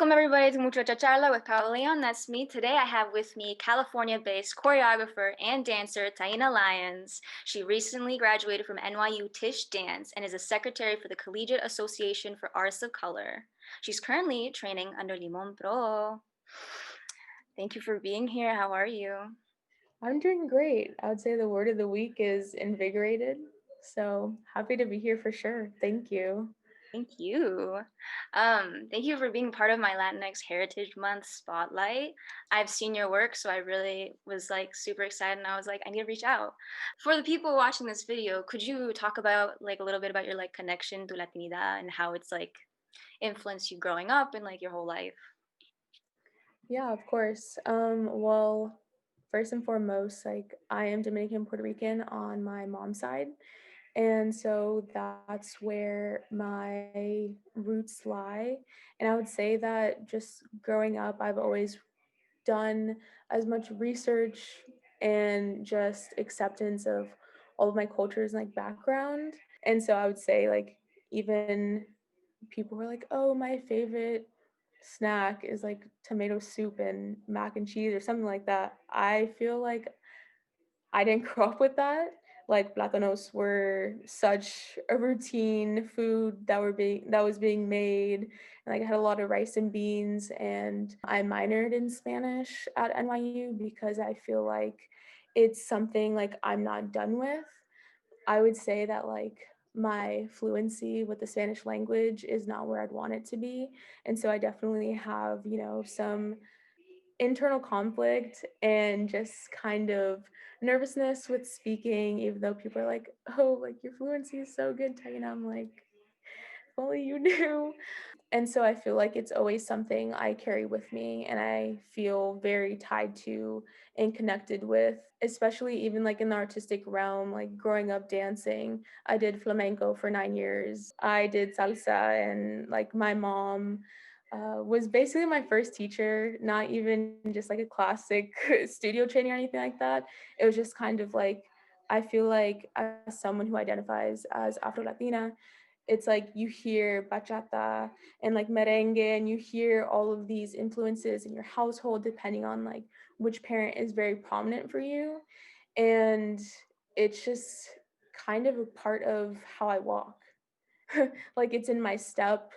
Welcome everybody to Mucho Chacharla with Paula Leon. That's me. Today I have with me California-based choreographer and dancer Taína Lyons. She recently graduated from NYU Tisch Dance and is a secretary for the Collegiate Association for Artists of Color. She's currently training under LimónPro. Thank you for being here. How are you? I'm doing great. I would say the word of the week is invigorated. So happy to be here for sure. Thank you. Thank you. Thank you for being part of my Latinx Heritage Month spotlight. I've seen your work, so I really was like super excited, and I was like, I need to reach out. For the people watching this video, could you talk about like a little bit about your like connection to Latinidad and how it's like influenced you growing up and like your whole life? Yeah, of course. Well, first and foremost, like I am Dominican Puerto Rican on my mom's side. And so that's where my roots lie. And I would say that just growing up, I've always done as much research and just acceptance of all of my cultures and like background. And so I would say like even people were like, "Oh, my favorite snack is like tomato soup and mac and cheese or something like that." I feel like I didn't grow up with that. Like plátanos were such a routine food that was being made. And like I had a lot of rice and beans, and I minored in Spanish at NYU because I feel like it's something like I'm not done with. I would say that like my fluency with the Spanish language is not where I'd want it to be. And so I definitely have, some internal conflict and just kind of nervousness with speaking, even though people are like, "Oh, like your fluency is so good, Taina." I'm like, if only you knew. And so I feel like it's always something I carry with me and I feel very tied to and connected with, especially even like in the artistic realm, like growing up dancing. I did flamenco for 9 years. I did salsa, and like my mom was basically my first teacher, not even just like a classic studio training or anything like that. It was just kind of like, I feel like as someone who identifies as Afro-Latina, it's like you hear bachata and like merengue, and you hear all of these influences in your household depending on like which parent is very prominent for you. And it's just kind of a part of how I walk. Like it's in my step,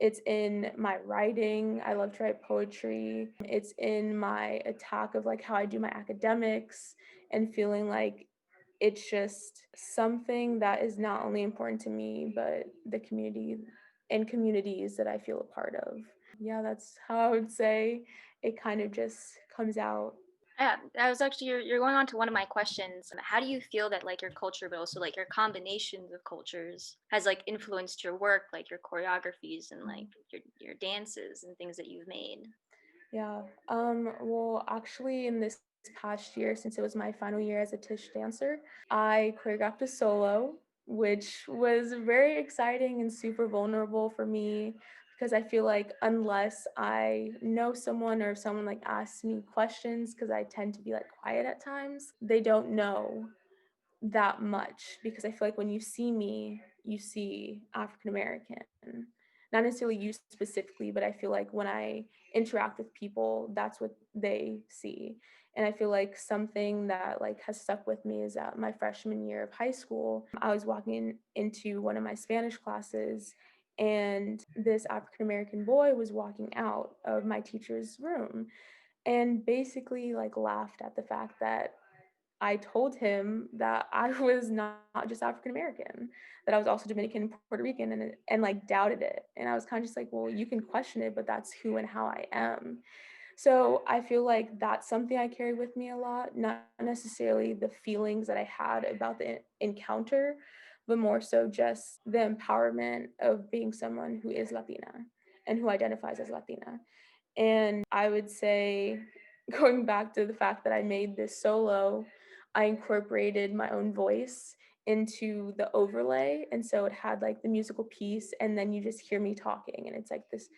it's in my writing. I love to write poetry. It's in my attack of like how I do my academics, and feeling like it's just something that is not only important to me, but the community and communities that I feel a part of. Yeah, that's how I would say it kind of just comes out. Yeah, that was actually you're going on to one of my questions. How do you feel that like your culture, but also like your combinations of cultures, has like influenced your work, like your choreographies and like your dances and things that you've made? Yeah. Well, actually, in this past year, since it was my final year as a Tisch dancer, I choreographed a solo, which was very exciting and super vulnerable for me because I feel like unless I know someone or if someone like asks me questions, because I tend to be like quiet at times, they don't know that much, because I feel like when you see me, you see African American. Not necessarily you specifically, but I feel like when I interact with people, that's what they see. And I feel like something that like has stuck with me is that my freshman year of high school, I was walking into one of my Spanish classes, and this African American boy was walking out of my teacher's room and basically like laughed at the fact that I told him that I was not just African American, that I was also Dominican and Puerto Rican, and like doubted it. And I was kind of just like, well, you can question it, but that's who and how I am. So I feel like that's something I carry with me a lot, not necessarily the feelings that I had about the encounter, but more so just the empowerment of being someone who is Latina and who identifies as Latina. And I would say, going back to the fact that I made this solo, I incorporated my own voice into the overlay. And so it had like the musical piece, and then you just hear me talking. And it's like this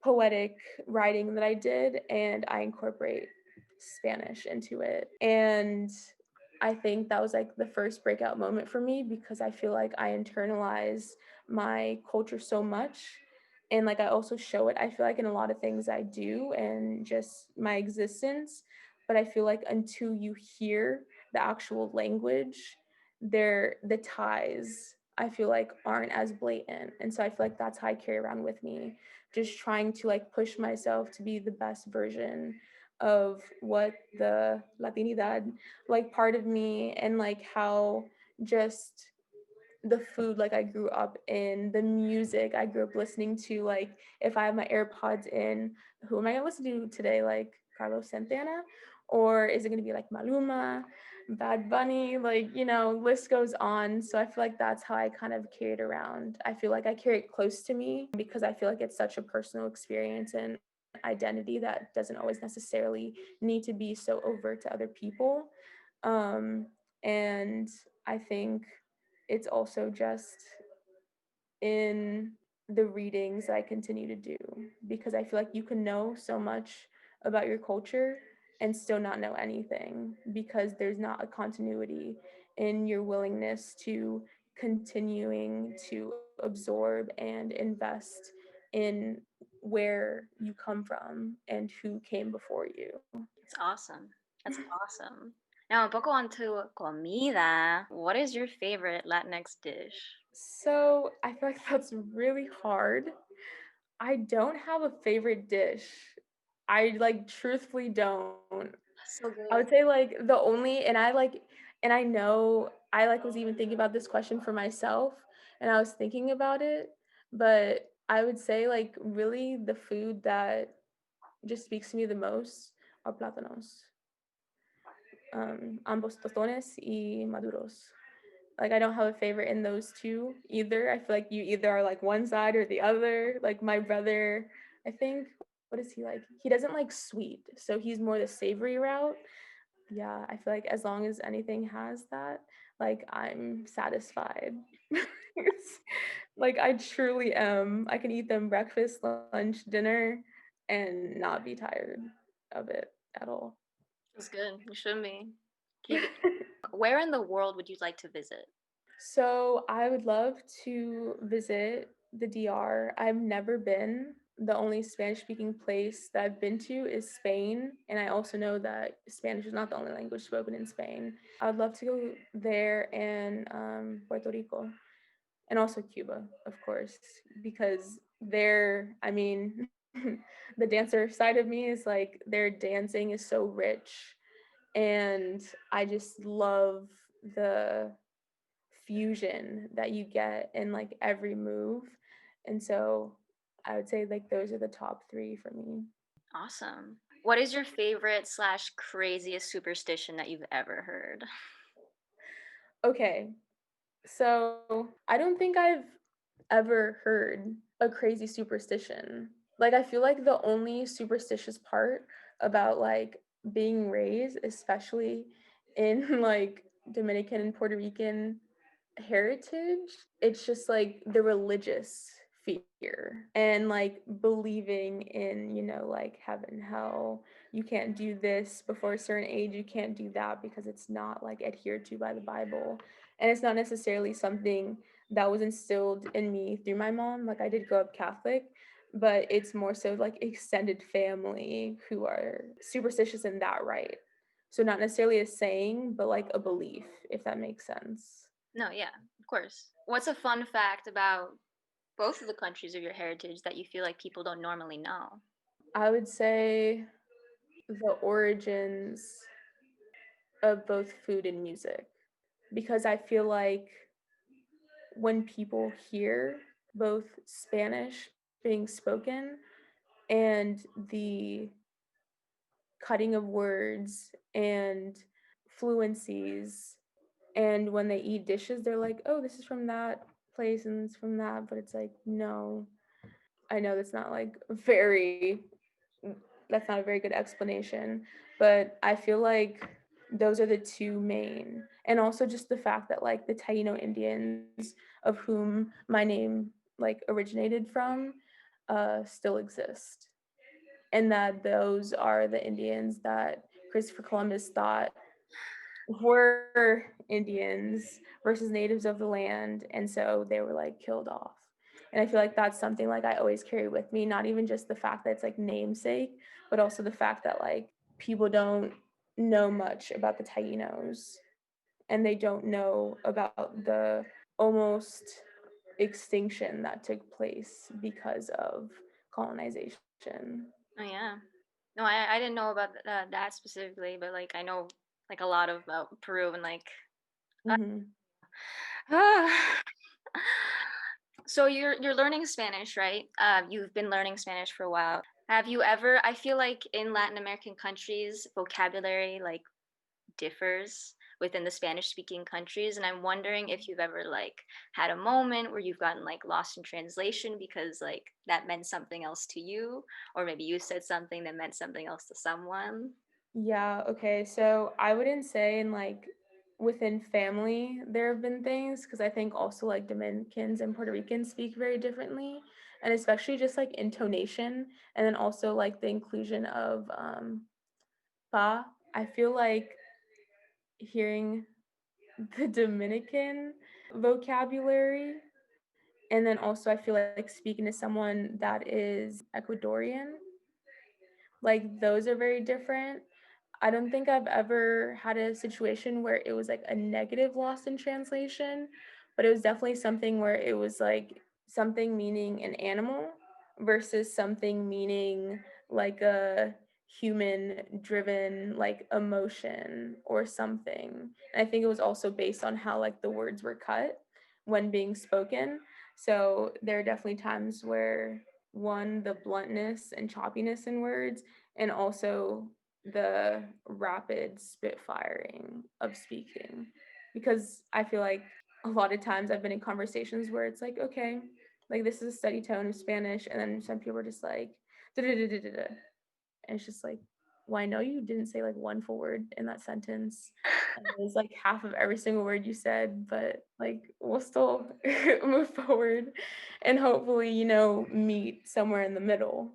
poetic writing that I did, and I incorporate Spanish into it. And I think that was like the first breakout moment for me, because I feel like I internalized my culture so much And like I also show it, I feel like, in a lot of things I do and just my existence. But I feel like until you hear the actual language, the ties, I feel like, aren't as blatant. And so I feel like that's how I carry around with me, just trying to like push myself to be the best version of what the Latinidad, like, part of me, and like how just the food, like, I grew up in, the music I grew up listening to. Like, if I have my AirPods in, who am I gonna listen to today? Like Carlos Santana? Or is it gonna be like Maluma, Bad Bunny? Like, list goes on. So I feel like that's how I kind of carry it around. I feel like I carry it close to me because I feel like it's such a personal experience and identity that doesn't always necessarily need to be so overt to other people. And I think it's also just in the readings I continue to do, because I feel like you can know so much about your culture and still not know anything because there's not a continuity in your willingness to continuing to absorb and invest in where you come from and who came before you. It's awesome. That's awesome. Now, un poco onto comida. What is your favorite Latinx dish? So I feel like that's really hard. I don't have a favorite dish. I, like, truthfully don't. So I good. would say, like, the only, and I know I, like, was even thinking about this question for myself, and I was thinking about it, but I would say, like, really the food that just speaks to me the most are plátanos. Ambos tostones y maduros. Like, I don't have a favorite in those two either. I feel like you either are like one side or the other. Like my brother, I think, what is he like? He doesn't like sweet, so he's more the savory route. Yeah, I feel like as long as anything has that, like, I'm satisfied. Like, I truly am. I can eat them breakfast, lunch, dinner, and not be tired of it at all. It's good. You should be. Keep it. Where in the world would you like to visit? So I would love to visit the DR. I've never been. The only Spanish speaking place that I've been to is Spain. And I also know that Spanish is not the only language spoken in Spain. I would love to go there and Puerto Rico, and also Cuba, of course, because I mean, the dancer side of me is like, their dancing is so rich. And I just love the fusion that you get in like every move. And so I would say like those are the top three for me. Awesome. What is your favorite slash craziest superstition that you've ever heard? Okay, so I don't think I've ever heard a crazy superstition. Like, I feel like the only superstitious part about like being raised, especially in like Dominican and Puerto Rican heritage, it's just like the religious fear and like believing in, like heaven, hell. You can't do this before a certain age, you can't do that because it's not like adhered to by the Bible. And it's not necessarily something that was instilled in me through my mom. Like, I did grow up Catholic, but it's more so like extended family who are superstitious in that, right? So not necessarily a saying, but like a belief, if that makes sense. No, yeah, of course. What's a fun fact about both of the countries of your heritage that you feel like people don't normally know? I would say the origins of both food and music, because I feel like when people hear both Spanish being spoken and the cutting of words and fluencies, and when they eat dishes, they're like, oh, this is from that place and it's from that. But it's like, no, I know that's not a very good explanation, but I feel like those are the two main. And also just the fact that like the Taino Indians, of whom my name like originated from, still exist. And that those are the Indians that Christopher Columbus thought were Indians versus natives of the land. And so they were like killed off. And I feel like that's something like I always carry with me, not even just the fact that it's like namesake, but also the fact that like people don't know much about the Tainos and they don't know about the almost extinction that took place because of colonization. Oh yeah. No, I didn't know about that specifically, but like I know like a lot about Peru and like Hmm. so you're learning Spanish, right? You've been learning Spanish for a while. Have you ever? I feel like in Latin American countries, vocabulary like differs within the Spanish speaking countries, and I'm wondering if you've ever like had a moment where you've gotten like lost in translation because like that meant something else to you, or maybe you said something that meant something else to someone. Yeah, okay. So I wouldn't say in like within family there have been things because I think also like Dominicans and Puerto Ricans speak very differently, and especially just like intonation and then also like the inclusion of pa. I feel like hearing the Dominican vocabulary and then also I feel like speaking to someone that is Ecuadorian, like those are very different. I don't think I've ever had a situation where it was like a negative loss in translation, but it was definitely something where it was like something meaning an animal versus something meaning like a human driven like emotion or something. And I think it was also based on how like the words were cut when being spoken. So there are definitely times where one, the bluntness and choppiness in words, and also the rapid spitfiring of speaking. Because I feel like a lot of times I've been in conversations where it's like, okay, like this is a steady tone of Spanish, and then some people are just like, da da da da da, and it's just like, well, I know you didn't say like one full word in that sentence. And it was like half of every single word you said, but like we'll still move forward and hopefully, meet somewhere in the middle.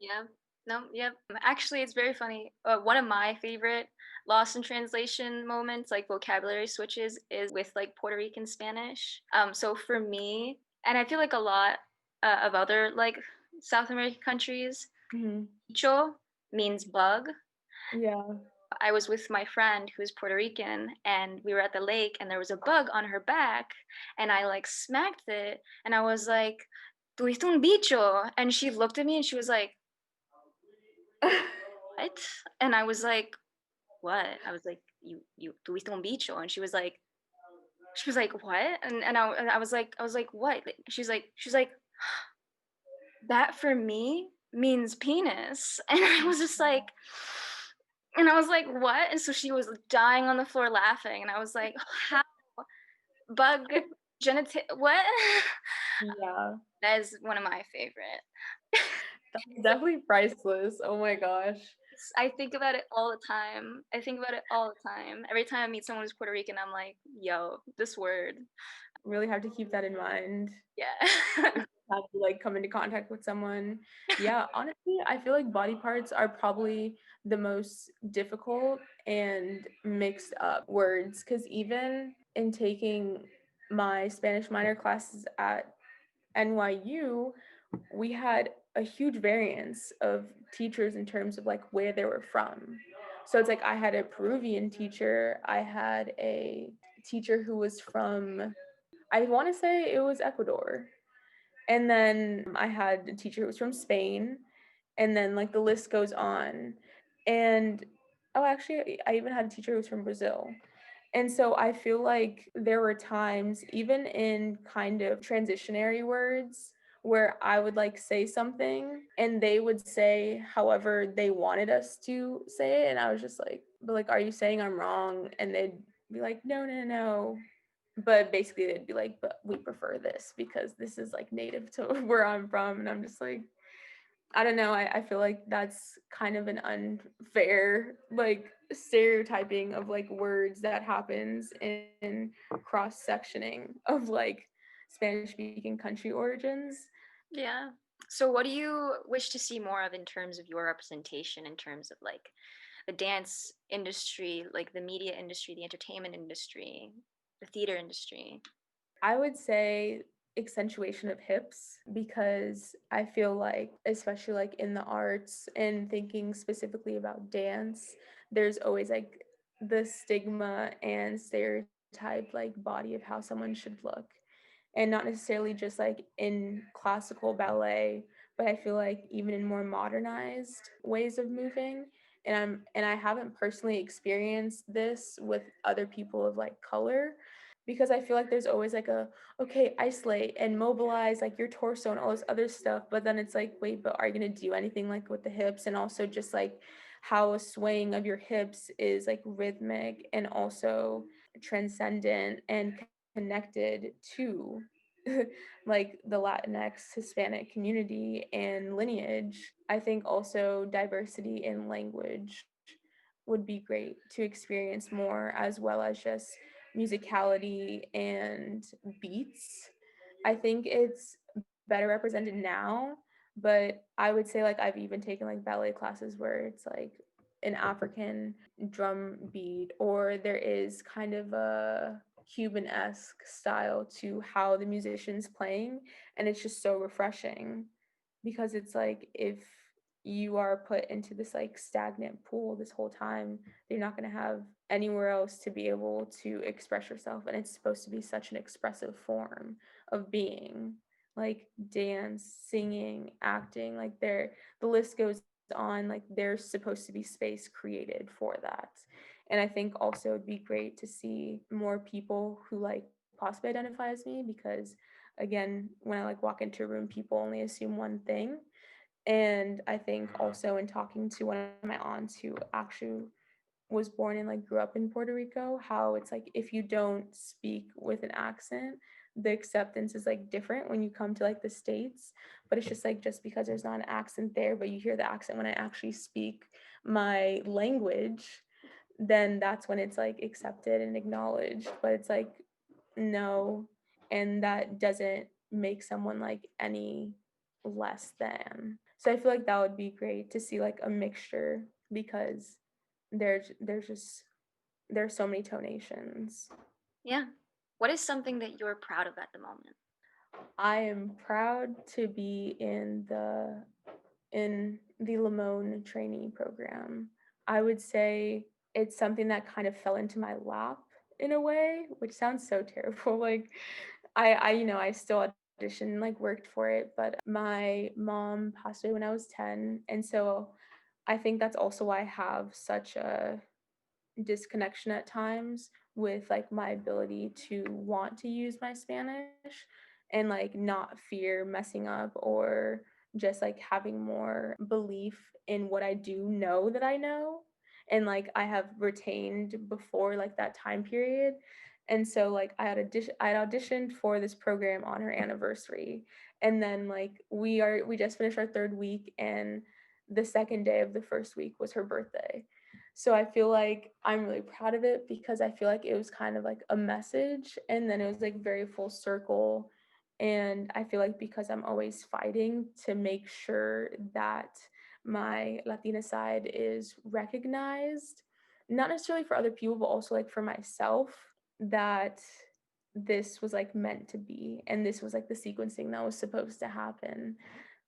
Yeah. No, yep. Actually, it's very funny. One of my favorite lost in translation moments, like vocabulary switches, is with like Puerto Rican Spanish. So for me, and I feel like a lot of other like South American countries, Mhm. bicho means bug. Yeah. I was with my friend who's Puerto Rican, and we were at the lake, and there was a bug on her back, and I like smacked it, and I was like, "Tuviste un bicho," and she looked at me, and she was like, "What?" And I was like, "What?" I was like, "You tuviste un bicho," and she was like, "What?" And I was like, "What?" Like, she's like, "That for me means penis," and I was just like, and I was like, "What?" And so she was dying on the floor laughing, and I was like, "How? Bug genital? What?" Yeah. That is one of my favorite. That's definitely priceless. Oh my gosh. I think about it all the time. I think about it all the time. Every time I meet someone who's Puerto Rican, I'm like, "Yo, this word." Really have to keep that in mind. Yeah. If you have to like come into contact with someone. Yeah, honestly, I feel like body parts are probably the most difficult and mixed up words because even in taking my Spanish minor classes at NYU, we had a huge variance of teachers in terms of like where they were from. So it's like I had a Peruvian teacher, I had a teacher who was from, I want to say it was Ecuador. And then I had a teacher who was from Spain. And then like the list goes on. And oh, actually, I even had a teacher who was from Brazil. And so I feel like there were times, even in kind of transitionary words, where I would like say something and they would say however they wanted us to say it. And I was just like, but like, are you saying I'm wrong? And they'd be like, no, no, no. But basically, they'd be like, but we prefer this because this is like native to where I'm from. And I'm just like, I don't know. I feel like that's kind of an unfair, like stereotyping of like words that happens in cross sectioning of like Spanish speaking country origins. Yeah. So what do you wish to see more of in terms of your representation in terms of like the dance industry, like the media industry, the entertainment industry, the theater industry? I would say accentuation of hips, because I feel like, especially like in the arts and thinking specifically about dance, there's always like the stigma and stereotype like body of how someone should look. And not necessarily just like in classical ballet, but I feel like even in more modernized ways of moving. And I haven't personally experienced this with other people of like color, because I feel like there's always like a, okay, isolate and mobilize like your torso and all this other stuff, but then it's like, wait, but are you gonna do anything like with the hips? And also just like how a swaying of your hips is like rhythmic and also transcendent and connected to like the Latinx Hispanic community and lineage. I think also diversity in language would be great to experience more, as well as just musicality and beats. I think it's better represented now, but I would say like I've even taken like ballet classes where it's like an African drum beat, or there is kind of a Cuban-esque style to how the musician's playing, and it's just so refreshing, because it's like if you are put into this like stagnant pool this whole time, you're not going to have anywhere else to be able to express yourself, and it's supposed to be such an expressive form of being, like dance, singing, acting, like the list goes on. Like there's supposed to be space created for that. And I think also it'd be great to see more people who like possibly identify as me, because again, when I like walk into a room, people only assume one thing. And I think also in talking to one of my aunts who actually was born and like grew up in Puerto Rico, how it's like if you don't speak with an accent, the acceptance is like different when you come to like the States. But it's just like, just because there's not an accent there, but you hear the accent when I actually speak my language, then that's when it's like accepted and acknowledged. But it's like, no, and that doesn't make someone like any less than. So I feel like that would be great to see like a mixture, because there's just there's so many tonations. Yeah. What is something that you're proud of at the moment? I am proud to be in the Limón trainee program. I would say it's something that kind of fell into my lap in a way, which sounds so terrible. Like I still auditioned, like worked for it, but my mom passed away when I was 10, and so I think that's also why I have such a disconnection at times with like my ability to want to use my Spanish and like not fear messing up, or just like having more belief in what I do know that I know, and like I have retained before like that time period. And so like I had auditioned for this program on her anniversary, and then like we just finished our third week, and the second day of the first week was her birthday. So I feel like I'm really proud of it, because I feel like it was kind of like a message, and then it was like very full circle. And I feel like because I'm always fighting to make sure that my Latina side is recognized, not necessarily for other people, but also like for myself, that this was like meant to be, and this was like the sequencing that was supposed to happen.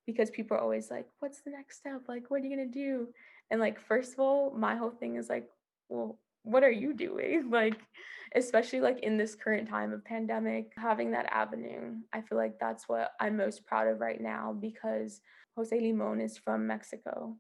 Because people are always like, what's the next step? Like, what are you going to do? And like, first of all, my whole thing is like, well, what are you doing? Like, especially like in this current time of pandemic, having that avenue, I feel like that's what I'm most proud of right now, because José Limón is from Mexico.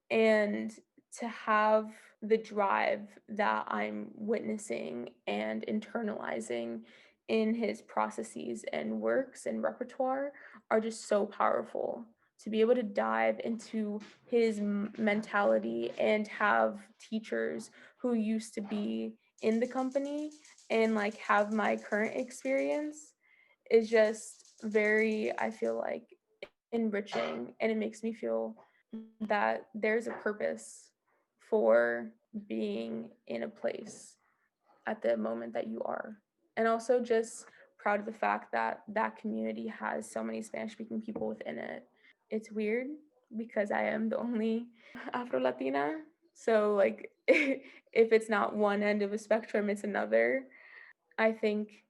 And to have the drive that I'm witnessing and internalizing in his processes and works and repertoire are just so powerful. To be able to dive into his mentality and have teachers who used to be in the company and like have my current experience is just very, I feel like, enriching, and it makes me feel that there's a purpose for being in a place at the moment that you are. And also just proud of the fact that that community has so many Spanish speaking people within it. It's weird because I am the only Afro-Latina. So like if it's not one end of a spectrum, it's another. I think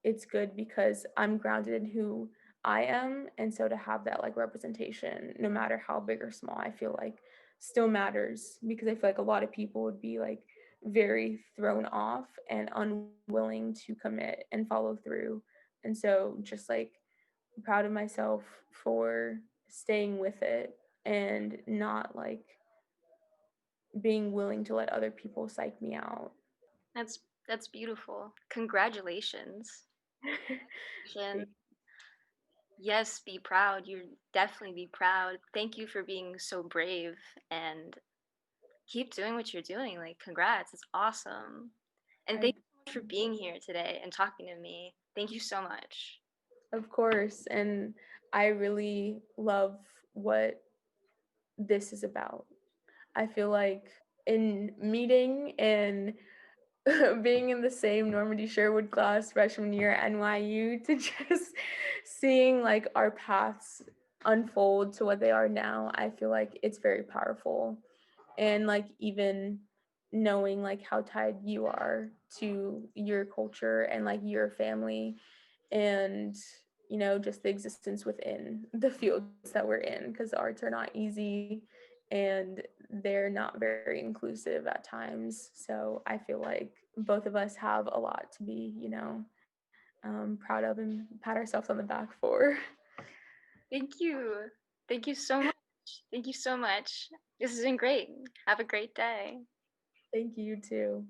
it's good because I'm grounded in who I am. And so to have that like representation, no matter how big or small, I feel like still matters because I feel like a lot of people would be like very thrown off and unwilling to commit and follow through. And so just like proud of myself for staying with it and not like being willing to let other people psych me out. That's beautiful. Congratulations. And yes, be proud. You definitely be proud. Thank you for being so brave and keep doing what you're doing. Like, congrats. It's awesome. And I, thank you so much for being here today and talking to me. Thank you so much. of course, and I really love what this is about. I feel like in meeting and being in the same Normandy Sherwood class freshman year at NYU to just seeing like our paths unfold to what they are now, I feel like it's very powerful. And like even knowing like how tied you are to your culture and like your family and just the existence within the fields that we're in because arts are not easy and they're not very inclusive at times. So I feel like both of us have a lot to be proud of and pat ourselves on the back for. Thank you. Thank you so much. Thank you so much. This has been great. Have a great day. Thank you too.